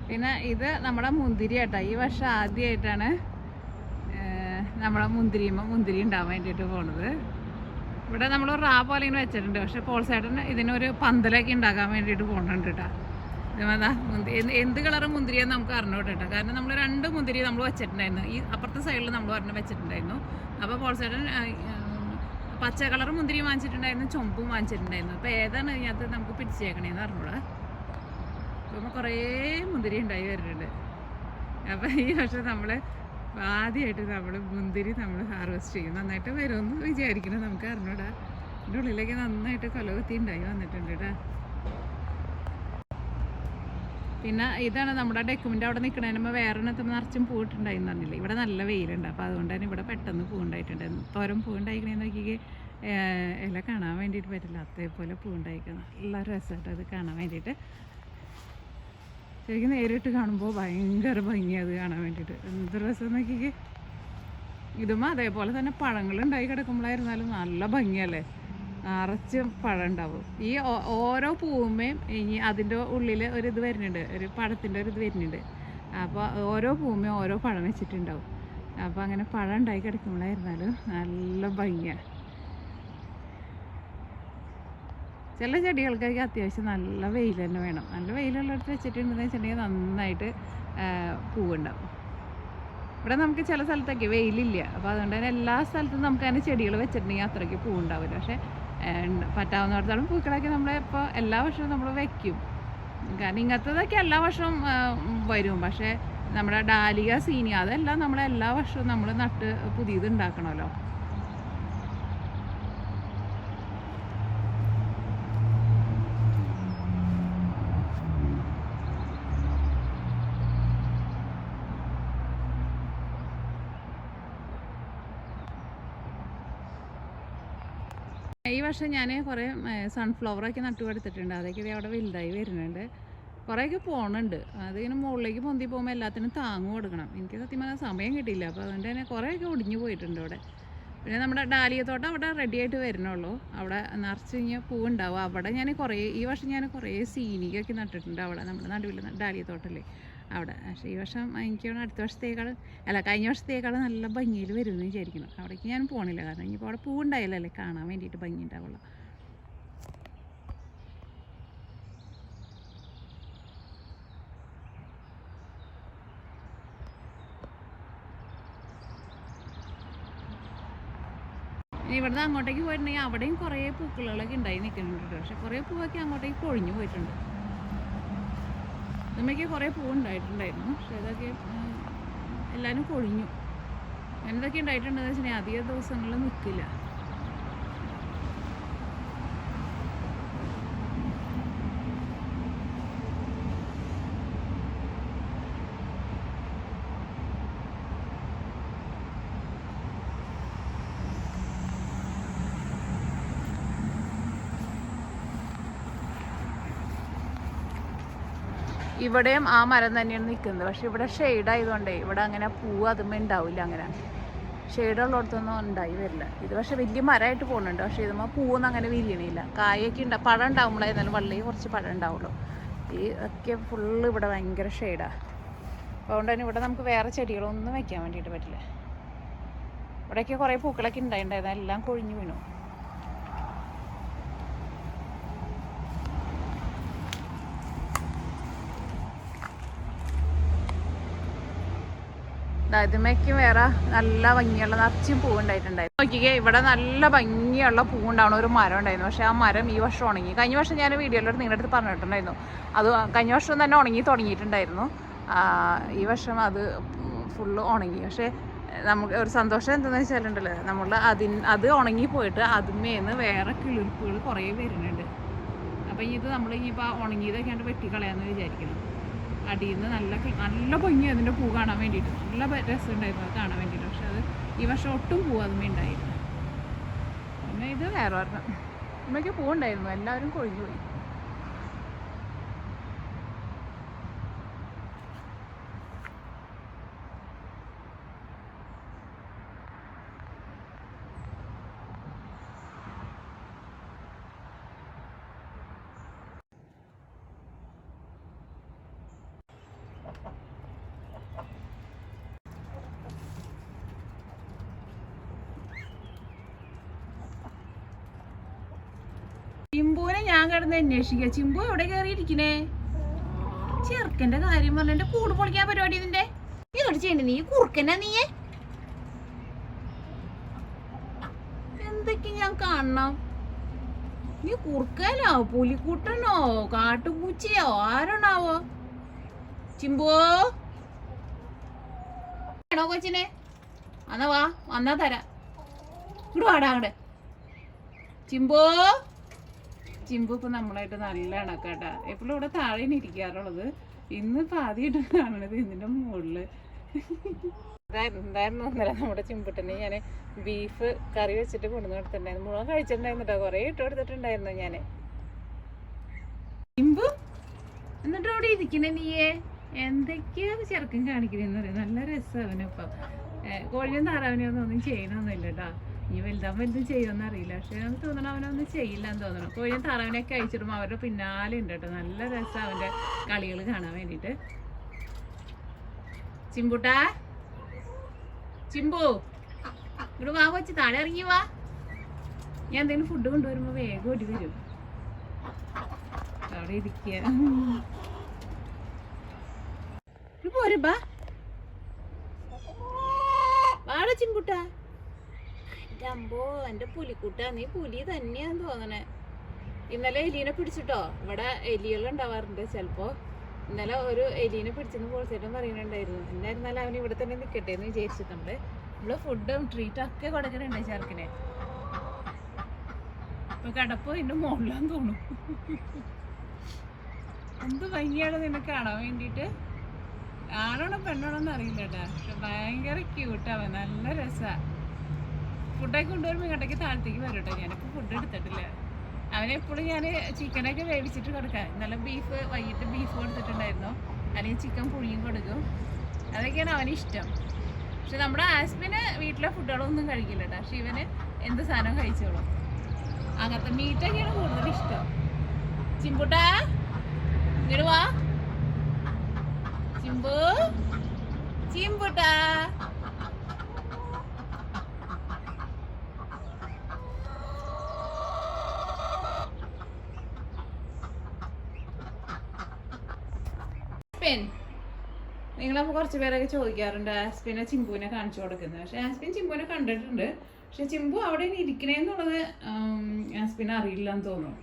Speaker 1: പിന്നെ ഇത് നമ്മുടെ മുന്തിരി കേട്ടോ. ഈ വർഷം ആദ്യമായിട്ടാണ് നമ്മളെ മുന്തിരി ഉണ്ടാവാൻ വേണ്ടിയിട്ട് പോണത്. ഇവിടെ നമ്മൾ റാ പോലെ ഇങ്ങനെ വെച്ചിട്ടുണ്ട്. പക്ഷെ പോൾസേട്ടൻ ഇതിനൊരു പന്തലൊക്കെ ഉണ്ടാക്കാൻ വേണ്ടിയിട്ട് പോകുന്നുണ്ട് കേട്ടോ. ഇതേമാതാ എന്ത് കളറ് മുന്തിരിയാന്ന് നമുക്ക് അറിഞ്ഞോട്ടെ കേട്ടോ. കാരണം നമ്മൾ 2 മുന്തിരി നമ്മൾ വെച്ചിട്ടുണ്ടായിരുന്നു. ഈ അപ്പുറത്തെ സൈഡിൽ നമ്മൾ വെച്ചിട്ടുണ്ടായിരുന്നു. അപ്പോൾ പോൾസേട്ടൻ പച്ച കളർ മുന്തിരി വാങ്ങിച്ചിട്ടുണ്ടായിരുന്നു, ചുമപ്പും വാങ്ങിച്ചിട്ടുണ്ടായിരുന്നു. അപ്പോൾ ഏതാണ് ഇതിനകത്ത് നമുക്ക് പിടിച്ചേക്കണേന്ന് അറിഞ്ഞൂടാ. അപ്പോൾ കുറേ മുന്തിരി ഉണ്ടായി വരുന്നുണ്ട്. അപ്പോൾ ഈ വർഷം നമ്മൾ ആദ്യമായിട്ട് നമ്മൾ മുന്തിരി നമ്മൾ ഹാർവെസ്റ്റ് ചെയ്യും. നന്നായിട്ട് വരുമെന്ന് വിചാരിക്കണം, നമുക്ക് അറിഞ്ഞൂടാ. ഇതിൻ്റെ ഉള്ളിലേക്ക് നന്നായിട്ട് കൊലകുത്തി ഉണ്ടായി വന്നിട്ടുണ്ട് കേട്ടോ. പിന്നെ ഇതാണ് നമ്മുടെ ഡെക്കുമിൻ്റെ അവിടെ നിൽക്കണതിന് വേറെ എണ്ണത്തിൽ നിറച്ചും പൂവിട്ടുണ്ടായിന്ന് പറഞ്ഞില്ലേ. ഇവിടെ നല്ല വെയിലുണ്ട്, അപ്പോൾ അതുകൊണ്ട് തന്നെ ഇവിടെ പെട്ടെന്ന് പൂവുണ്ടായിട്ടുണ്ട്. തോരം പൂവുണ്ടായിക്കണേന്ന് നോക്കിക്ക് ഇല കാണാൻ വേണ്ടിയിട്ട് പറ്റില്ല, അതേപോലെ പൂവുണ്ടായിക്കണം. നല്ല രസമായിട്ട് അത് കാണാൻ വേണ്ടിയിട്ട്. ശരിക്കും നേരിട്ട് കാണുമ്പോൾ ഭയങ്കര ഭംഗിയാണ് അത് കാണാൻ വേണ്ടിയിട്ട്. എന്ത് രസം നോക്കിക്ക്. ഇതും അതേപോലെ തന്നെ പഴങ്ങളുണ്ടായി കിടക്കുമ്പോഴായിരുന്നാലും നല്ല ഭംഗിയല്ലേ, നിറച്ചും പഴം ഉണ്ടാവും. ഈ ഓരോ പൂവുമ്മയും ഇനി അതിൻ്റെ ഉള്ളിൽ ഒരിത് വരുന്നുണ്ട്, ഒരു പഴത്തിൻ്റെ ഒരു ഇത് വരുന്നുണ്ട്. അപ്പോൾ ഓരോ പൂവുമ്മയും ഓരോ പഴം വെച്ചിട്ടുണ്ടാവും. അപ്പോൾ അങ്ങനെ പഴം ഉണ്ടായി കിടക്കുമ്പോഴായിരുന്നാലും നല്ല ഭംഗിയാണ്. ചില ചെടികൾക്കൊക്കെ അത്യാവശ്യം നല്ല വെയിൽ തന്നെ വേണം. നല്ല വെയിലുള്ളിടത്ത് വെച്ചിട്ടുണ്ടെന്ന് വെച്ചിട്ടുണ്ടെങ്കിൽ നന്നായിട്ട് പൂവുണ്ടാവും. ഇവിടെ നമുക്ക് ചില സ്ഥലത്തൊക്കെ വെയിലില്ല, അപ്പോൾ അതുകൊണ്ട് തന്നെ എല്ലാ സ്ഥലത്തും നമുക്ക് അതിന് ചെടികൾ വെച്ചിട്ടുണ്ടെങ്കിൽ അത്രയ്ക്ക് പൂവുണ്ടാവില്ല. പക്ഷേ പറ്റാവുന്നിടത്തോളം പൂക്കളൊക്കെ നമ്മൾ ഇപ്പോൾ എല്ലാ വർഷവും നമ്മൾ വയ്ക്കും. കാരണം ഇങ്ങനത്തതൊക്കെ എല്ലാ വർഷവും വരും. പക്ഷേ നമ്മുടെ ഡാലിയ, സീനിയ അതെല്ലാം നമ്മൾ എല്ലാ വർഷവും നമ്മൾ നട്ട് പുതിയത് ഉണ്ടാക്കണമല്ലോ. ഈ വർഷം ഞാൻ കുറേ സൺഫ്ലവറൊക്കെ നട്ടുകൊടുത്തിട്ടുണ്ട്. അതൊക്കെ അവിടെ വലുതായി വരുന്നുണ്ട്. കുറേയൊക്കെ പോകണുണ്ട്. അതിങ്ങനെ മുകളിലേക്ക് പൊന്തി പോകുമ്പോൾ എല്ലാത്തിനും താങ്ങ് കൊടുക്കണം. എനിക്ക് സത്യം പറഞ്ഞാൽ സമയം കിട്ടിയില്ല, അപ്പോൾ അതുകൊണ്ട് തന്നെ കുറേയൊക്കെ ഒടിഞ്ഞു പോയിട്ടുണ്ട് അവിടെ. പിന്നെ നമ്മുടെ ഡാലിയ തോട്ടം അവിടെ റെഡി ആയിട്ട് വരുന്നുള്ളൂ. അവിടെ നിറച്ച് കഴിഞ്ഞാൽ പൂവുണ്ടാവും. അവിടെ ഞാൻ ഈ വർഷം ഞാൻ കുറേ സീനികയൊക്കെ നട്ടിട്ടുണ്ട് അവിടെ നമ്മുടെ നടുവിൽ ഡാലിയ തോട്ടമല്ലേ അവിടെ. പക്ഷേ ഈ വർഷം എനിക്ക് അടുത്ത വർഷത്തേക്കാൾ കഴിഞ്ഞ വർഷത്തേക്കാൾ നല്ല ഭംഗിയിൽ വരുമെന്ന് വിചാരിക്കണം. അവിടേക്ക് ഞാൻ പോകണില്ല, കാരണം ഇനിയിപ്പോൾ അവിടെ പൂവുണ്ടായില്ലല്ലേ കാണാൻ വേണ്ടിയിട്ട് ഭംഗി ഉണ്ടാവുള്ളൂ. ഇവിടുന്ന് അങ്ങോട്ടേക്ക് പോയിട്ടുണ്ടെങ്കിൽ അവിടെയും കുറേ പൂക്കളൊക്കെ ഉണ്ടായി നിൽക്കുന്നുണ്ട്. പക്ഷെ കുറേ പൂവൊക്കെ അങ്ങോട്ടേക്ക് പൊഴിഞ്ഞു പോയിട്ടുണ്ട്. നമ്മൾക്ക് കുറേ പൂവുണ്ടായിട്ടുണ്ടായിരുന്നു, പക്ഷെ അതൊക്കെ എല്ലാവരും പൊഴിഞ്ഞു. എന്തൊക്കെ ഉണ്ടായിട്ടുണ്ടെന്ന് വെച്ചിട്ടുണ്ടെങ്കിൽ അധിക ദിവസങ്ങളിൽ നിൽക്കില്ല. ഇവിടെയും ആ മരം തന്നെയാണ് നിൽക്കുന്നത്. പക്ഷെ ഇവിടെ ഷെയ്ഡ് ആയതുകൊണ്ടേ ഇവിടെ അങ്ങനെ പൂവ് അതുമ്മേ ഉണ്ടാവില്ല. അങ്ങനെ ഷെയ്ഡുള്ളിടത്തൊന്നും ഉണ്ടായി വരില്ല. ഇത് പക്ഷെ വലിയ മരമായിട്ട് പോകുന്നുണ്ട്. പക്ഷെ ഇതുമ്പോൾ പൂവൊന്നും അങ്ങനെ വിരിയണില്ല. കായൊക്കെ പഴം ഉണ്ടാകുമ്പോഴായിരുന്നാലും വള്ളിയിൽ കുറച്ച് പഴം ഉണ്ടാവുള്ളൂ. ഈ ഒക്കെ ഫുള്ള് ഇവിടെ ഭയങ്കര ഷെയ്ഡാണ്. അതുകൊണ്ട് തന്നെ ഇവിടെ നമുക്ക് വേറെ ചെടികളൊന്നും വയ്ക്കാൻ വേണ്ടിയിട്ട് പറ്റില്ല. ഇവിടെയൊക്കെ കുറേ പൂക്കളൊക്കെ ഉണ്ടായിട്ടുണ്ടായിരുന്നു, എല്ലാം കൊഴിഞ്ഞു വീണു. ഇതുമേക്കും വേറെ നല്ല ഭംഗിയുള്ള നിറച്ചും പൂവുണ്ടായിട്ടുണ്ടായിരുന്നു. നോക്കിക്കേ, ഇവിടെ നല്ല ഭംഗിയുള്ള പൂവുണ്ടാവണ ഒരു മരം ഉണ്ടായിരുന്നു. പക്ഷെ ആ മരം ഈ വർഷം ഉണങ്ങി. കഴിഞ്ഞ വർഷം ഞാൻ വീഡിയോയിലോട്ട് നിങ്ങളുടെ അടുത്ത് പറഞ്ഞിട്ടുണ്ടായിരുന്നു. അത് കഴിഞ്ഞ വർഷം തന്നെ ഉണങ്ങി തുടങ്ങിയിട്ടുണ്ടായിരുന്നു. ഈ വർഷം അത് ഫുള്ള് ഉണങ്ങി. പക്ഷേ നമുക്ക് ഒരു സന്തോഷം എന്താണെന്ന് വെച്ചാലുണ്ടല്ലോ, നമ്മൾ അത് ഉണങ്ങിപ്പോയിട്ട് അതിന്മേന്ന് വേറെ കിളിർപ്പുകൾ കുറേ വരുന്നുണ്ട്. അപ്പം ഇത് നമ്മൾ ഇനിയിപ്പോൾ ഉണങ്ങിയതൊക്കെ ആണ്ട് വെട്ടിക്കളയാമെന്ന് വിചാരിക്കണം. അടിയിൽ നിന്ന് നല്ല ഭംഗി അതിൻ്റെ പൂ കാണാൻ വേണ്ടിയിട്ട് നല്ല രസമുണ്ടായിരുന്നു അത് കാണാൻ വേണ്ടിയിട്ട്. പക്ഷെ അത് ഈ വർഷം ഒട്ടും പൂ അതുമേ ഉണ്ടായിരുന്നു. പിന്നെ ഇത് വേറെ ഒരെണ്ണം ഇമ്മയ്ക്ക് പൂവുണ്ടായിരുന്നു, എല്ലാവരും കൊഴിഞ്ഞു പോയി. ചിമ്പുവിനെ ഞാൻ കിടന്ന് അന്വേഷിക്കുക. ചിമ്പു എവിടെ കയറിയിരിക്കണേ? ചെറുക്കന്റെ കാര്യം പറഞ്ഞ എന്റെ കൂട് പൊളിക്കാൻ പരിപാടി ഇതിന്റെ ഇങ്ങോട്ട് ചെയ്യണ്ട. നീ കുറുക്കനാ നീയെ? എന്തൊക്കെ ഞാൻ കാണണം? നീ കുറുക്കനോ പുലിക്കുട്ടനോ കാട്ടുപൂച്ചയോ ആരാണാവോ? ചിമ്പോ ആണോ കൊച്ചിനെ? എന്നാ വാ, വന്നാ തരാം. ഇങ്ങോട്ട് വാടാ അങ്ങോട്ട്. ചിമ്പോ ചിമ്പു ഇപ്പൊ നമ്മളായിട്ട് നല്ല ഇണക്കാട്ടാ. എപ്പോഴും ഇവിടെ താഴെ ഇരിക്കാറുള്ളത്. ഇന്ന് പാതിയിട്ട് കാണണത് ഇതിന്റെ മുകളില്. എന്തായിരുന്നു ഒന്നര നമ്മുടെ ചിമ്പുട്ടനെ ഞാൻ ബീഫ് കറി വെച്ചിട്ട് കൊണ്ടുവന്ന് കൊടുത്തിട്ടുണ്ടായിരുന്നു. മുഴുവൻ കഴിച്ചിട്ടുണ്ടായിരുന്നു കേട്ടോ. കുറെ ഇട്ട് കൊടുത്തിട്ടുണ്ടായിരുന്നു ഞാന്. ചിമ്പു എന്നിട്ട് അവിടെ ഇരിക്കണേ നീയേ? എന്തൊക്കെയാ ചെറുക്കൻ കാണിക്കണെന്ന് പറയാം. നല്ല രസം അവനിപ്പം. കോഴിയും താറാവിനെയും ഒന്നും ചെയ്യണമെന്നില്ല കേട്ടോ. ഇനി വലുതും ചെയ്യുമെന്ന് അറിയില്ല. പക്ഷെ അത് തോന്നണം അവനൊന്നും ചെയ്യില്ല എന്ന് തോന്നണം. കോഴിയും താറാവിനെയൊക്കെ അയച്ചിടുമ്പോൾ അവരുടെ പിന്നാലെ ഉണ്ട് കേട്ടോ. നല്ല രസം അവൻ്റെ കളികൾ കാണാൻ വേണ്ടിയിട്ട്. ചിമ്പുട്ടാ ചിമ്പു ഇവിടെ വാ കൊച്ച്, താഴെ ഇറങ്ങി വാ. ഞാൻ എന്തെങ്കിലും ഫുഡ് കൊണ്ടുവരുമ്പോൾ വേഗം ഓടി വരും. അവിടെ ഇരിക്കുക. പോരെ ബാ വാട ചിമ്പുട്ടാ. എൻ്റെ അമ്പോ എൻ്റെ പുലിക്കുട്ട, നീ പുലി തന്നെയാന്ന് തോന്നണേ. ഇന്നലെ എലീനെ പിടിച്ചിട്ടോ. ഇവിടെ എലികൾ ഉണ്ടാവാറുണ്ട് ചിലപ്പോൾ. ഇന്നലെ ഒരു എലീനെ പിടിച്ചെന്ന് പോലത്തേട്ടും പറയുന്നുണ്ടായിരുന്നു. എന്നായിരുന്നാലും അവൻ ഇവിടെ തന്നെ നിൽക്കട്ടെ എന്ന് വിചാരിച്ചിട്ട് നമ്മള് ഫുഡും ട്രീറ്റും ഒക്കെ കൊടുക്കണുണ്ട് ചെറുക്കിനെ. ഇപ്പൊ കിടപ്പോ ഇതിന്റെ മുകളിലാന്ന് തോന്നും. എന്ത് ഭംഗിയാണ് നിന്നെ കാണാൻ വേണ്ടിയിട്ട്. ആണോണോ പെണ്ണോണോന്ന് അറിയില്ല കേട്ടാ. പക്ഷെ ഭയങ്കര ക്യൂട്ടാവൻ, നല്ല രസമാണ്. ഫുഡൊക്കെ കൊണ്ടുവരുമ്പോൾ ഇങ്ങോട്ടേക്ക് താഴത്തേക്ക് വരും കേട്ടോ. ഞാനിപ്പോൾ ഫുഡ് എടുത്തിട്ടില്ല. അവനെപ്പോഴും ഞാൻ ചിക്കനൊക്കെ വേവിച്ചിട്ട് കൊടുക്കാം. ഇന്നലെ വൈകിട്ട് ബീഫ് കൊടുത്തിട്ടുണ്ടായിരുന്നു. അല്ലെങ്കിൽ ചിക്കൻ പുഴിയും കൊടുക്കും. അതൊക്കെയാണ് അവനിഷ്ടം. പക്ഷെ നമ്മുടെ ആസ്മിന് വീട്ടിലെ ഫുഡുകളൊന്നും കഴിക്കില്ല കേട്ടോ. പക്ഷെ ഇവന് എന്ത് സാധനം കഴിച്ചോളും. അങ്ങനത്തെ മീറ്റൊക്കെയാണ് കൂടുതൽ ഇഷ്ടം. ചിമ്പുട്ടാ ഇങ്ങോട്ട് വാ. ചിമ്പു ചിമ്പുട്ടാ. നിങ്ങളപ്പോൾ കുറച്ച് പേരൊക്കെ ചോദിക്കാറുണ്ട് ആസ്പിനെ ചിമ്പുവിനെ കാണിച്ചു കൊടുക്കുന്നത്. പക്ഷെ ആസ്പിൻ ചിമ്പുവിനെ കണ്ടിട്ടുണ്ട്. പക്ഷെ ചിമ്പു അവിടെ ഇരിക്കണേന്നുള്ളത് ആസ്പിനെ അറിയില്ല എന്ന് തോന്നുന്നു.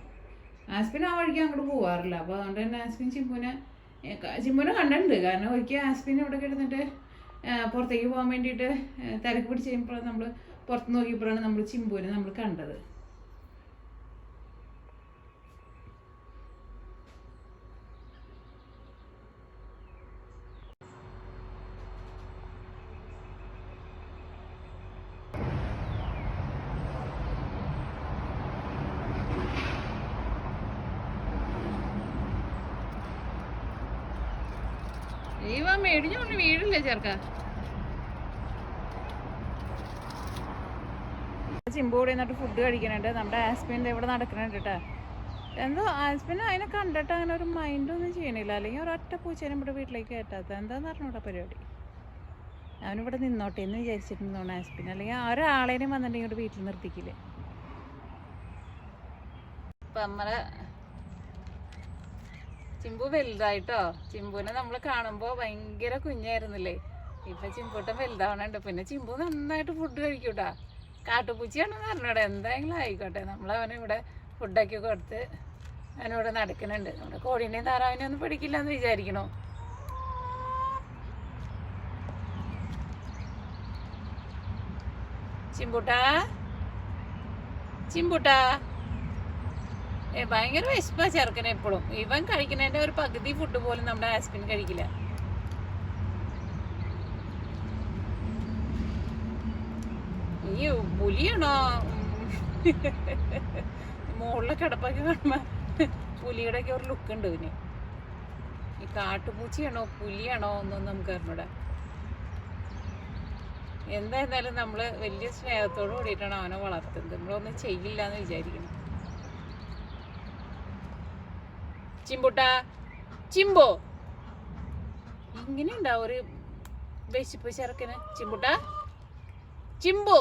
Speaker 1: ആസ്പിൻ ആ വഴിക്ക് അങ്ങോട്ട് പോകാറില്ല. അപ്പോൾ അതുകൊണ്ട് തന്നെ ആസ്പിൻ ചിമ്പുവിനെ കണ്ടിട്ടുണ്ട്. കാരണം ഒരിക്കൽ ആസ്പിൻ ഇവിടെ കിടന്നിട്ട് പുറത്തേക്ക് പോകാൻ വേണ്ടിയിട്ട് തിരക്ക് പിടിച്ച് കഴിയുമ്പോൾ നമ്മൾ പുറത്ത് നോക്കിയപ്പോഴാണ് നമ്മൾ ചിമ്പുവിനെ നമ്മൾ കണ്ടത്. മേടിഞ്ഞോണ്ട് വീടില്ലേ ചേർക്ക. ചിമ്പു കൂടെ നിന്നിട്ട് ഫുഡ് കഴിക്കുന്നുണ്ട്. നമ്മുടെ ആസ്പിൻ്റെ ഇവിടെ നടക്കുന്നുണ്ട് കേട്ടോ. എന്തോ ആസ്പിന് അതിനെ കണ്ടിട്ട് അങ്ങനെ ഒരു മൈൻഡൊന്നും ചെയ്യണില്ല. അല്ലെങ്കിൽ ഒരൊറ്റ പൂച്ചേനും ഇവിടെ വീട്ടിലേക്ക് കയറ്റാത്ത എന്താന്ന് പറഞ്ഞൂടാ പരിപാടി. അവനിവിടെ നിന്നോട്ടെ എന്ന് വിചാരിച്ചിട്ടുണ്ടോണ് ആസ്പിൻ. അല്ലെങ്കിൽ ഒരാളേനും വന്നിട്ടുണ്ടെങ്കിൽ ഇവിടെ വീട്ടിൽ നിർത്തിക്കില്ലേ. ഇപ്പം നമ്മളെ ചിമ്പു വലുതായിട്ടോ. ചിമ്പുവിനെ നമ്മൾ കാണുമ്പോൾ ഭയങ്കര കുഞ്ഞായിരുന്നില്ലേ. ഇപ്പം ചിമ്പൂട്ടൻ വലുതാവണുണ്ട്. പിന്നെ ചിമ്പു നന്നായിട്ട് ഫുഡ് കഴിക്കൂട്ടാ. കാട്ടുപൂച്ചയാണെന്ന് പറഞ്ഞൂടെ. എന്തായെങ്കിലും ആയിക്കോട്ടെ. നമ്മളവനിവിടെ ഫുഡൊക്കെ കൊടുത്ത് അവനിവിടെ നടക്കുന്നുണ്ട്. നമ്മുടെ കോഴീനെയും താറാവിനെയും ഒന്നും പിടിക്കില്ല എന്ന് വിചാരിക്കണോ. ചിമ്പൂട്ടാ ചിമ്പൂട്ടാ ഭയങ്കര വിശപ്പാ ചെറുക്കനെ എപ്പോഴും. ഇവൻ കഴിക്കുന്നതിന്റെ ഒരു പകുതി ഫുഡ് പോലും നമ്മുടെ ആസ്പിൻ കഴിക്കില്ല. ഈ പുലിയാണോ മുകളിലെ കിടപ്പൊക്കെ കാണുമ്പോ പുലിയുടെ ഒക്കെ ഒരു ലുക്ക് ഉണ്ട് ഇതിന്. ഈ കാട്ടുപൂച്ചയാണോ പുലിയാണോ ഒന്നും നമുക്ക് അറിഞ്ഞൂടാ. എന്തായിരുന്നാലും നമ്മള് വലിയ സ്നേഹത്തോട് കൂടിയിട്ടാണ് അവനെ വളർത്തുന്നത്. നമ്മളൊന്നും ചെയ്യില്ല എന്ന് വിചാരിക്കണം. ചിമ്പുട്ടാ ചിമ്പോ ഇങ്ങനെ ഉണ്ടാവും ഒരു വിശപ്പ് ചെറുക്കന്. ചിമ്പുട്ടാ ചിമ്പോ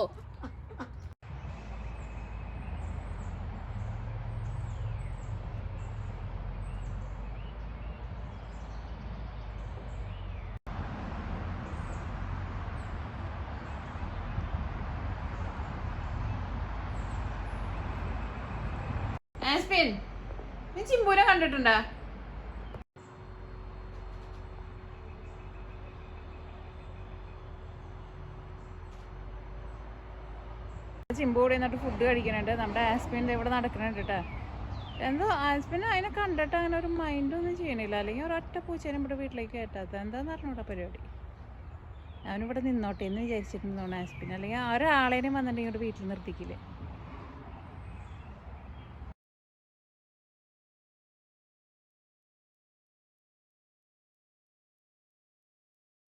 Speaker 1: ആസ്പിൻ, നീ ചിമ്പൂനെ കണ്ടിട്ടുണ്ടാ? ചിമ്പു കൂടെ എന്നിട്ട് ഫുഡ് കഴിക്കണുണ്ട്. നമ്മുടെ ആസ്പിൻ ഇവിടെ നടക്കണുണ്ട് കേട്ടോ. എന്തോ ആസ്പിൻ അതിനെ കണ്ടിട്ട് അങ്ങനെ ഒരു മൈൻഡൊന്നും ചെയ്യണില്ല. അല്ലെങ്കിൽ ഒരൊറ്റ പൂച്ചേനും ഇവിടെ വീട്ടിലേക്ക് കയറ്റാത്ത എന്താന്ന് പറഞ്ഞൂടാ പരിപാടി. അവനിവിടെ നിന്നോട്ടെ എന്ന് വിചാരിച്ചിട്ടുണ്ടോണ് ആസ്പിൻ. അല്ലെങ്കിൽ ഒരാളേനും വന്നിട്ടുണ്ടെങ്കിൽ ഇവിടെ വീട്ടിൽ നിർത്തിക്കില്ലേ.